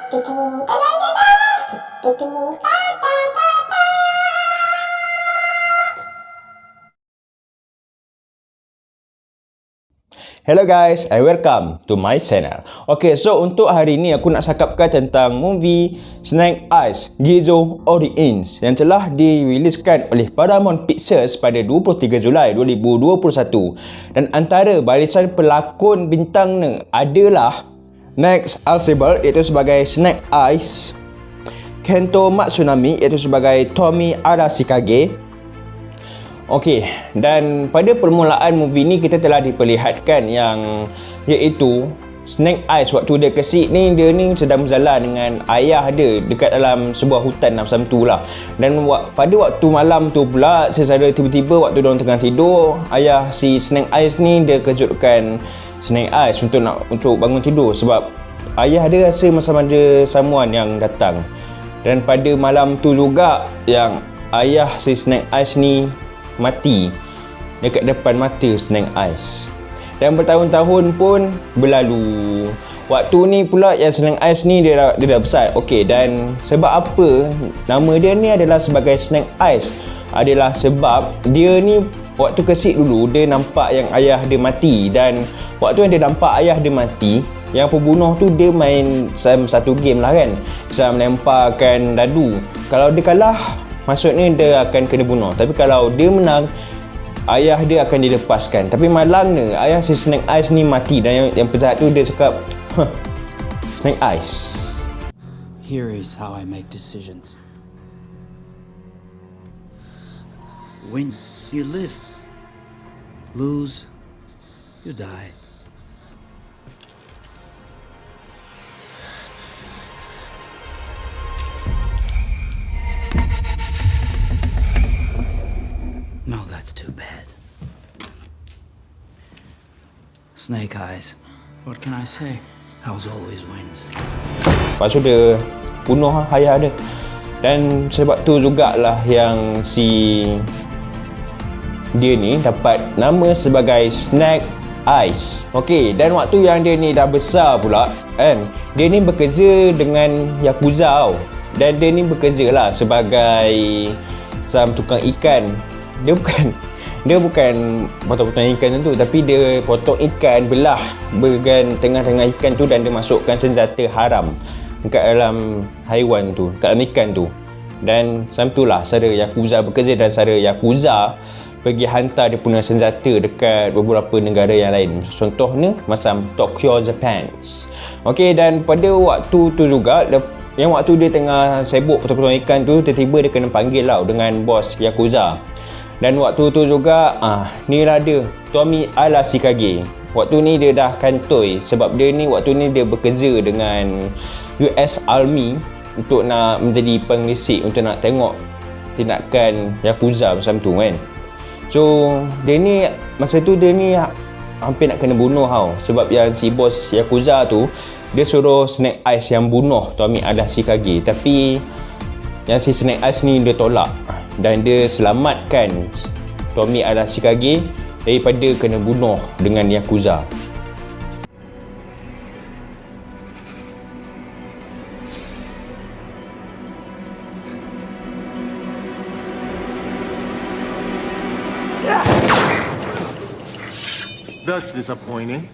Hello guys, and welcome to my channel. Okay, so untuk hari ni aku nak cakapkan tentang movie Snake Eyes Ghidorah Origins yang telah diriliskan oleh Paramount Pictures pada 23 Julai 2021. Dan antara barisan pelakon bintangnya adalah Max Alsable iaitu sebagai Snake Eyes, Kento Matsunami iaitu sebagai Tommy Arashikage. Okey, dan pada permulaan movie ni kita telah diperlihatkan yang iaitu Snake Eyes waktu dia kecil ni, dia ni sedang berjalan dengan ayah dia dekat dalam sebuah hutan macam tu lah. Dan pada waktu malam tu pula, secara tiba-tiba waktu diorang tengah tidur, ayah si Snake Eyes ni dia kejutkan Snake Eyes untuk bangun tidur sebab ayah dia rasa macam ada someone yang datang. Dan pada malam tu juga yang ayah si Snake Eyes ni mati dekat depan mata Snake Eyes. Dan bertahun-tahun pun berlalu. Waktu ni pula yang Snake Eyes ni dia dah besar. Okey, dan sebab apa nama dia ni adalah sebagai Snake Eyes adalah sebab dia ni waktu kecil dulu dia nampak yang ayah dia mati, dan waktu yang dia nampak ayah dia mati, yang pembunuh tu dia main satu game lah kan, macam lemparkan dadu. Kalau dia kalah, maksudnya dia akan kena bunuh. Tapi kalau dia menang, ayah dia akan dilepaskan. Tapi malangnya ayah si Snake Eyes ni mati, dan yang penjahat tu dia cakap, Snake Eyes, here is how I make decisions. Win, you live. Lose, you die. No, that's too bad. Snake Eyes. What can I say? House always wins. Lepas tu dia bunuh ayah dia. Dan sebab tu jugalah yang si dia ni dapat nama sebagai Snake Eyes. Okey, dan waktu yang dia ni dah besar pula kan, dia ni bekerja dengan Yakuza tau. Dan dia ni bekerja lah sebagai tukang ikan. Dia bukan potong-potong ikan tu, tapi dia potong ikan, belah bahagian tengah-tengah ikan tu, dan dia masukkan senjata haram dekat dalam haiwan tu, dekat dalam ikan tu. Dan macam tu lah cara Yakuza bekerja, dan cara Yakuza pergi hantar dia punya senjata dekat beberapa negara yang lain. Contohnya macam Tokyo, Japan. Okey, dan pada waktu tu juga, yang waktu dia tengah sibuk potong-potong ikan tu, tiba-tiba dia kena panggil lah dengan bos Yakuza. Dan waktu tu juga ni lah dia, Tommy Arashikage. Waktu ni dia dah kantoi sebab dia ni waktu ni dia bekerja dengan US Army untuk nak menjadi pengelisik, untuk nak tengok tindakan Yakuza macam tu kan. So dia ni masa tu dia ni hampir nak kena bunuh tau, sebab yang si bos Yakuza tu dia suruh Snake Eyes yang bunuh Tommy Arashikage, tapi yang si Snake Eyes ni dia tolak, dan dia selamatkan Tommy Arashikage daripada kena bunuh dengan Yakuza. That's disappointing.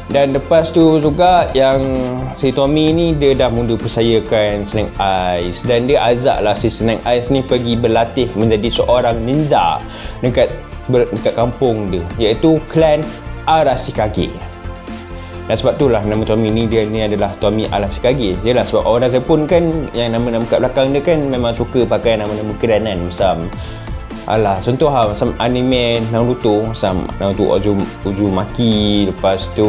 Dan lepas tu juga yang si Tommy ni dia dah mula percayakan Snake Eyes, dan dia azak lah si Snake Eyes ni pergi berlatih menjadi seorang ninja dekat kampung dia, iaitu klan Arashikage. Dan sebab itulah nama Tommy ni, dia ni adalah Tommy Arashikage. Yalah, sebab orang Jepun kan yang nama-nama kat belakang dia kan memang suka pakai nama-nama keren kan, macam contoh macam anime Naruto, macam Naruto Uzumaki, lepas tu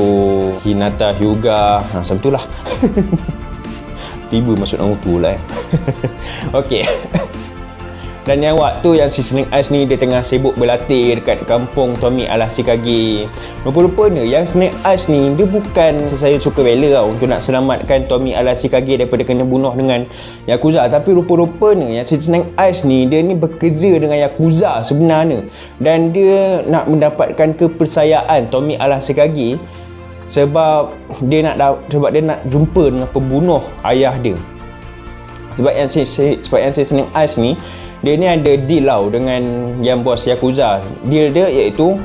Hinata Hyuga, macam tu lah. Tiba masuk Naruto lah Okey. Dan yang waktu yang si Snake Eyes ni dia tengah sibuk berlatih dekat kampung Tommy Arashikage, rupa-rupanya yang Snake Eyes ni dia bukan sesaya suka bela tau untuk nak selamatkan Tommy Arashikage daripada kena bunuh dengan Yakuza. Tapi rupa-rupanya yang si Snake Eyes ni dia ni bekerja dengan Yakuza sebenarnya, dan dia nak mendapatkan kepercayaan Tommy Arashikage sebab dia nak jumpa dengan pembunuh ayah dia. Sebab yang si Snake Eyes ni dia ni ada deal tau dengan yang bos Yakuza. Deal dia iaitu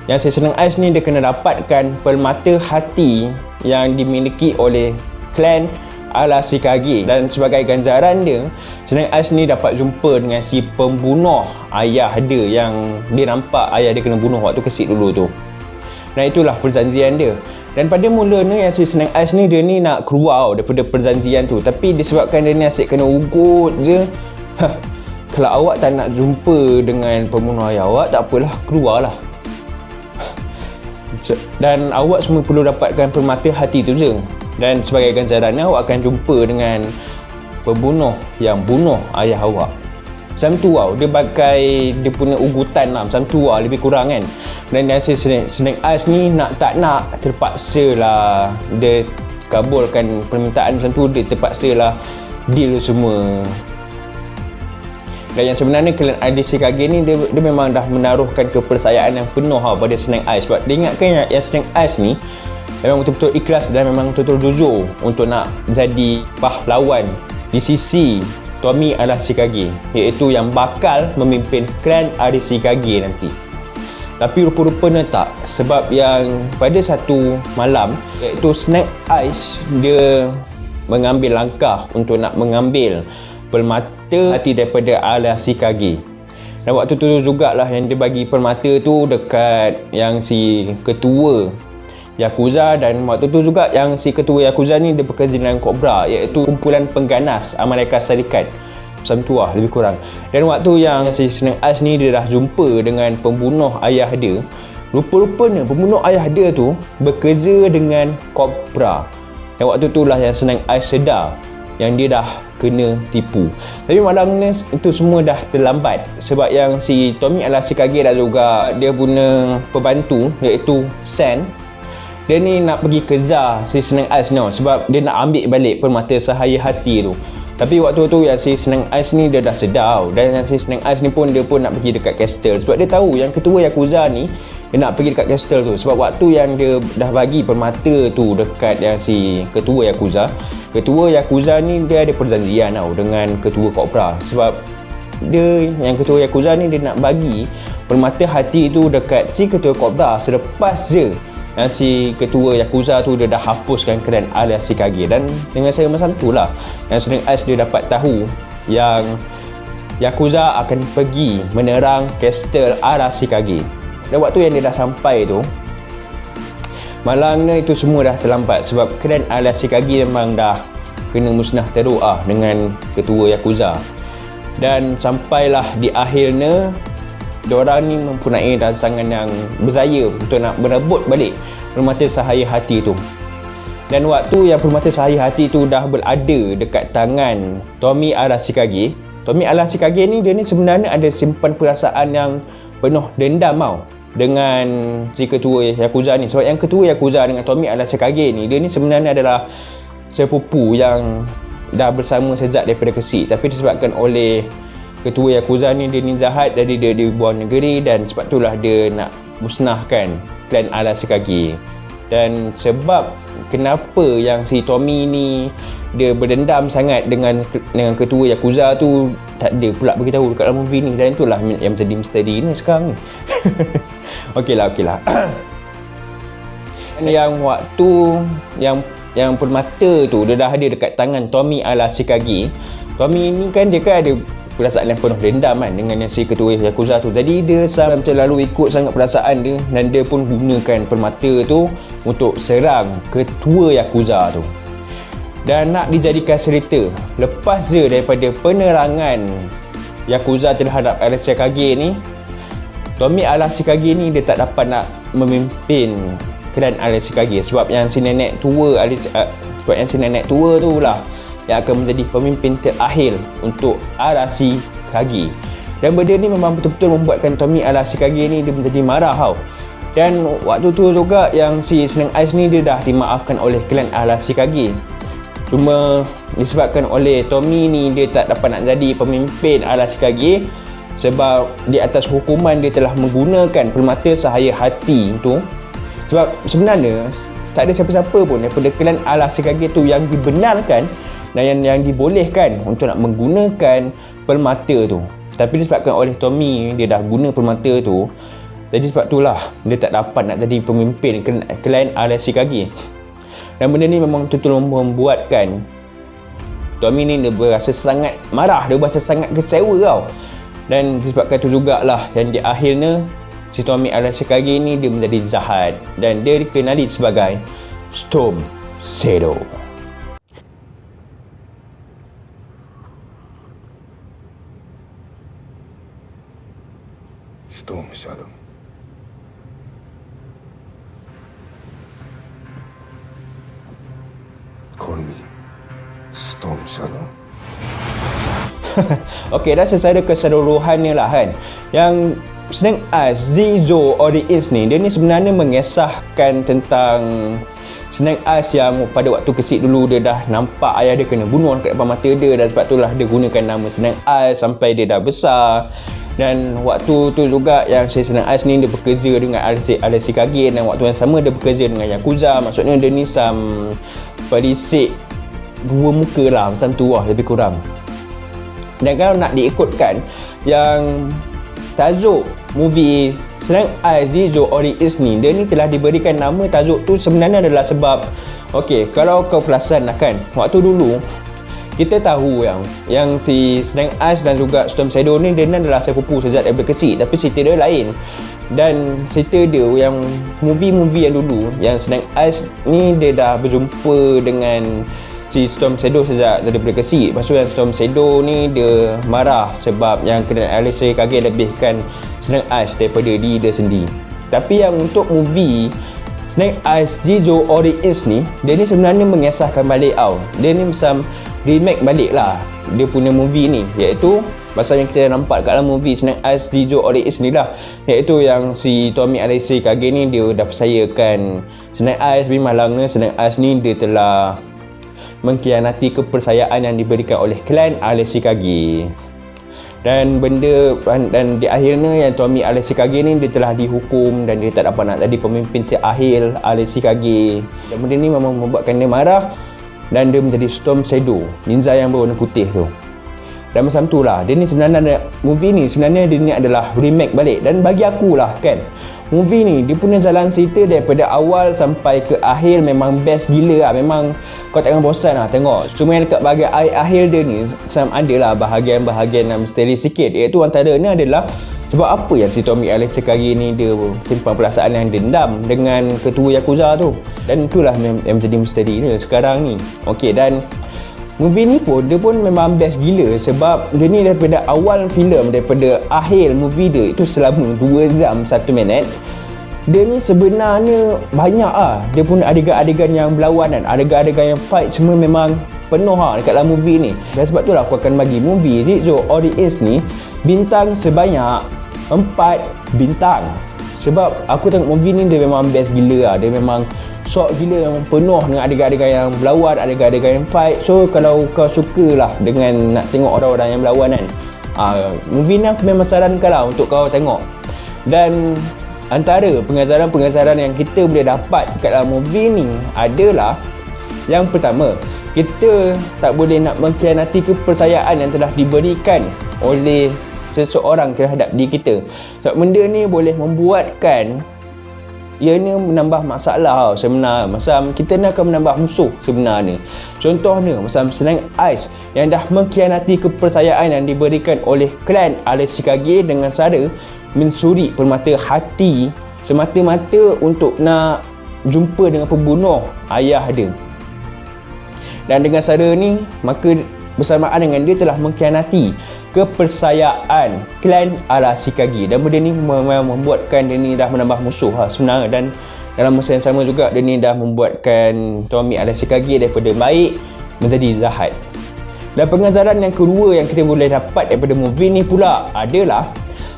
yang si Snake Eyes ni dia kena dapatkan permata hati yang dimiliki oleh klan Arashikage, dan sebagai ganjaran dia, Snake Eyes ni dapat jumpa dengan si pembunuh ayah dia yang dia nampak ayah dia kena bunuh waktu kecil dulu tu. Dan itulah perjanjian dia. Dan pada mulanya yang si Snake Eyes ni dia ni nak keluar daripada perjanjian tu, tapi disebabkan dia ni asyik kena ugut je. Kalau awak tak nak jumpa dengan pembunuh ayah awak, tak apalah, keluarlah. Dan awak semua perlu dapatkan permata hati tu je. Dan sebagai ganjarannya awak akan jumpa dengan pembunuh yang bunuh ayah awak. Macam tu tau, dia bagai dia punya ugutan lah, macam tu lah lebih kurang kan. Dan si Snake Eyes ni tak nak terpaksa lah dia kabulkan permintaan macam tu, dia terpaksa lah deal semua. Dan yang sebenarnya klan Arashikage ni dia memang dah menaruhkan kepercayaan yang penuh pada Snake Eyes. Sebab dia ingatkan yang Snake Eyes ni memang betul-betul ikhlas dan memang betul-betul jujur untuk nak jadi pahlawan di sisi Tommy Arashikage, iaitu yang bakal memimpin klan Arashikage nanti. Tapi rupa-rupanya tak, sebab yang pada satu malam iaitu Snake Eyes dia mengambil langkah untuk nak mengambil permata hati daripada Arashikage. Dan waktu tu jugalah yang dia bagi permata tu dekat yang si ketua Yakuza, dan waktu tu juga yang si ketua Yakuza ni dia bekerja dengan Cobra, iaitu kumpulan pengganas Amerika Syarikat. Macam tu lah lebih kurang. Dan waktu yang si Snake Eyes ni dia dah jumpa dengan pembunuh ayah dia, rupa-rupanya pembunuh ayah dia tu bekerja dengan Cobra. Dan waktu tu lah yang Snake Eyes sedar yang dia dah kena tipu. Tapi malangnya itu semua dah terlambat, sebab yang si Tommy Arashikage dan juga dia punya pembantu iaitu Sen, dia ni nak pergi kejar si Snake Eyes ni sebab dia nak ambil balik permata sahaya hati tu. Tapi waktu tu yang si Snake Eyes ni dia dah sedar, dan yang si Snake Eyes ni pun dia pun nak pergi dekat castle sebab dia tahu yang ketua Yakuza ni dia nak pergi dekat castle tu. Sebab waktu yang dia dah bagi permata tu dekat yang si ketua Yakuza ni dia ada perjanjian tau dengan ketua Cobra. Sebab dia yang ketua Yakuza ni dia nak bagi permata hati tu dekat si ketua Cobra selepas je yang si ketua Yakuza tu dia dah hapuskan klan Arashikage. Dan dengan saya macam tu lah yang Snake Eyes dia dapat tahu yang Yakuza akan pergi menerang Castle Arashikage. Dan waktu yang dia dah sampai tu, malangnya itu semua dah terlambat sebab klan Arashikage memang dah kena musnah teruk dengan ketua Yakuza. Dan sampailah di akhirnya diorang ni mempunyai rangsangan yang berjaya untuk nak merebut balik permata sahaya hati tu. Dan waktu yang permata sahaya hati tu dah berada dekat tangan Tommy Arashikage, Tommy Arashikage ni dia ni sebenarnya ada simpan perasaan yang penuh dendam dengan si ketua Yakuza ni. Sebab yang ketua Yakuza dengan Tommy Arashikage ni dia ni sebenarnya adalah sepupu yang dah bersama sejak daripada kecil, tapi disebabkan oleh ketua Yakuza ni dia ni jahat, jadi dia dibuang negeri, dan sebab itulah dia nak musnahkan klan Arashikage. Dan sebab kenapa yang si Tommy ni dia berdendam sangat dengan ketua Yakuza tu tak ada pula beritahu dekat dalam movie ni, dan itulah yang menjadi misteri ni sekarang ni. Okeylah. Yang waktu yang permata tu dia dah ada dekat tangan Tommy Arashikage. Tommy ni kan dia kan ada perasaan yang penuh dendam dengan yang si ketua Yakuza tu. Jadi dia terlalu ikut sangat perasaan dia, dan dia pun gunakan permata tu untuk serang ketua Yakuza tu. Dan nak dijadikan cerita, lepas je daripada penerangan Yakuza terhadap Arashikage ni, Tommy Arashikage ni dia tak dapat nak memimpin klan Arashikage sebab yang si nenek tua tu lah yang akan menjadi pemimpin terakhir untuk Arashikage. Dan benda ni memang betul-betul membuatkan Tommy Arashikage ni dia menjadi marah tau. Dan waktu tu juga yang si Snake Eyes ni dia dah dimaafkan oleh klan Arashikage. Cuma disebabkan oleh Tommy ni dia tak dapat nak jadi pemimpin Arashikage sebab di atas hukuman dia telah menggunakan permata sahaya hati tu. Sebab sebenarnya tak ada siapa-siapa pun daripada klan Arashikage tu yang dibenarkan dan yang dibolehkan untuk nak menggunakan permata tu. Tapi disebabkan oleh Tommy dia dah guna permata tu, jadi sebab itulah dia tak dapat nak jadi pemimpin klan Arashikage. Dan benda ni memang betul-betul membuatkan Tommy ni dia berasa sangat marah, dia berasa sangat kecewa tau. Dan disebabkan tu jugalah yang di akhirnya si Tommy Arashikage ni dia menjadi jahat dan dia dikenali sebagai Storm Shadow. Storm Shadow. Call me Storm Shadow. Okey, dah secara keseluruhannya lah kan, yang Snake Eyes Jizo Origins ni, dia ni sebenarnya mengesahkan tentang Snake Eyes yang pada waktu kecil dulu dia dah nampak ayah dia kena bunuh kat depan mata dia, dan sebab itulah dia gunakan nama Snake Eyes sampai dia dah besar. Dan waktu tu juga yang si Snake Eyes ni dia bekerja dengan Arashikage, dan waktu yang sama dia bekerja dengan Yakuza. Maksudnya dia ni perisik dua muka lah, macam tu lah lebih kurang. Dan kalau nak diikutkan yang tajuk movie Snake Eyes Jizo Origins ni, dia ni telah diberikan nama tajuk tu sebenarnya adalah sebab okey, kalau kau perasan lah kan, waktu dulu kita tahu yang si Snake Eyes dan juga Storm Shadow ni dia adalah sepupu sejak daripada kecil, tapi cerita dia lain. Dan cerita dia yang movie-movie yang dulu, yang Snake Eyes ni dia dah berjumpa dengan si Storm Shadow sejak daripada kecil. Lepas tu yang Storm Shadow ni dia marah sebab yang kena Arashikage lebihkan Snake Eyes daripada diri dia sendiri. Tapi yang untuk movie Snake Eyes Jizo Origins ni, dia ni sebenarnya mengesahkan balik tau. Dia ni macam remake balik lah dia punya movie ni, iaitu pasal yang kita nampak kat dalam movie Snake Eyes Jizo Origins ni lah, iaitu yang si Tommy Arashikage ni dia dah percayakan Snake Eyes, tapi malangnya Snake Eyes ni dia telah mengkhianati kepercayaan yang diberikan oleh klan Arashikage. Dan di akhirnya yang Tommy Arashikage ni dia telah dihukum dan dia tak dapat nak jadi pemimpin terakhir Arashikage. Dan benda ni memang membuatkan dia marah dan dia menjadi Storm Shadow, ninja yang berwarna putih tu. Dan macam tu lah, dia ni sebenarnya movie ni sebenarnya dia ni adalah remake balik. Dan bagi aku lah kan, movie ni dia punya jalan cerita daripada awal sampai ke akhir memang best gila lah. Memang kau takkan bosan lah tengok. Cuma yang dekat bahagian akhir dia ni macam ada lah bahagian-bahagian yang misteri sikit, iaitu antaranya adalah sebab apa yang si Tommy Arashikage ni dia simpan perasaan yang dendam dengan ketua Yakuza tu. Dan itulah yang menjadi misteri dia sekarang ni. Okey, dan movie ni pun dia pun memang best gila sebab dia ni daripada awal filem, daripada akhir movie dia itu selama 2 jam 1 minit. Dia ni sebenarnya banyak lah dia pun adegan-adegan yang berlawanan, adegan-adegan yang fight semua memang penuh lah dekat dalam movie ni. Dan sebab tu lah aku akan bagi movie Jizo Origins ni bintang sebanyak 4 bintang. Sebab aku tengok movie ni dia memang best gila lah. Dia memang shock gila, memang penuh dengan adegan-adegan yang berlawan, adegan-adegan yang fight. So kalau kau suka lah dengan nak tengok orang-orang yang berlawan kan, movie ni aku memang sarankan lah untuk kau tengok. Dan antara pengajaran-pengajaran yang kita boleh dapat kat dalam movie ni adalah yang pertama, kita tak boleh nak mengkhianati kepercayaan yang telah diberikan oleh seseorang terhadap diri kita. Sebab benda ni boleh membuatkan ianya menambah masalah sebenarnya. Macam kita ni akan menambah musuh sebenarnya. Contohnya macam Snake Eyes yang dah mengkhianati kepercayaan yang diberikan oleh klan Arashikage dengan cara mencuri permata hati semata-mata untuk nak jumpa dengan pembunuh ayah dia. Dan dengan cara ni, maka bersamaan dengan dia telah mengkhianati kepercayaan klan Arashikage. Dan benda ni membuatkan dia ni dah menambah musuh sebenarnya. Dan dalam masa yang sama juga dia ni dah membuatkan Tommy Arashikage daripada baik menjadi jahat. Dan pengajaran yang kedua yang kita boleh dapat daripada movie ni pula adalah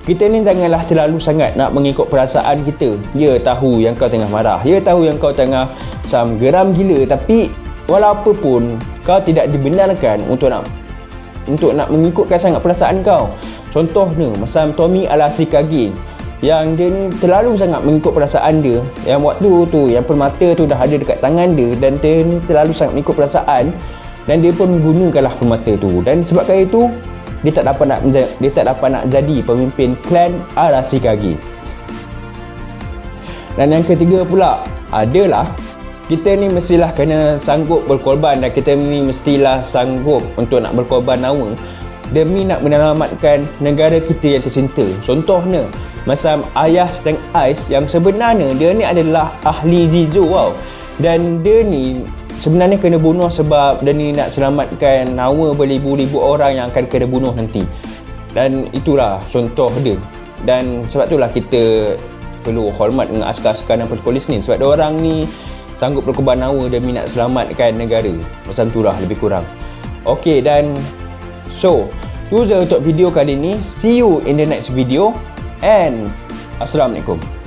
kita ni janganlah terlalu sangat nak mengikut perasaan kita. Dia tahu yang kau tengah marah, dia tahu yang kau tengah macam geram gila, tapi walaupun kau tidak dibenarkan untuk nak mengikutkan sangat perasaan kau. Contohnya macam Tommy Alasikagi, yang dia ni terlalu sangat mengikut perasaan dia. Yang waktu tu yang permata tu dah ada dekat tangan dia, dan dia ni terlalu sangat mengikut perasaan, dan dia pun gunakanlah permata tu. Dan sebabkan itu dia tak dapat nak jadi pemimpin klan Arashikage. Dan yang ketiga pula adalah kita ni mestilah kena sanggup berkorban, dan kita ni mestilah sanggup untuk nak berkorban nyawa demi nak menyelamatkan negara kita yang tercinta. Contohnya macam ayah Snake Eyes yang sebenarnya dia ni adalah ahli Jizo, wow. Dan dia ni sebenarnya kena bunuh sebab dia ni nak selamatkan nyawa beribu-ribu orang yang akan kena bunuh nanti. Dan itulah contoh dia. Dan sebab itulah kita perlu hormat dengan askar-askar dan polis ni, sebab diorang ni sanggup berkorban nyawa demi nak selamatkan negara. Macam itulah lebih kurang. Okey, dan so itu je untuk video kali ni. See you in the next video, and Assalamualaikum.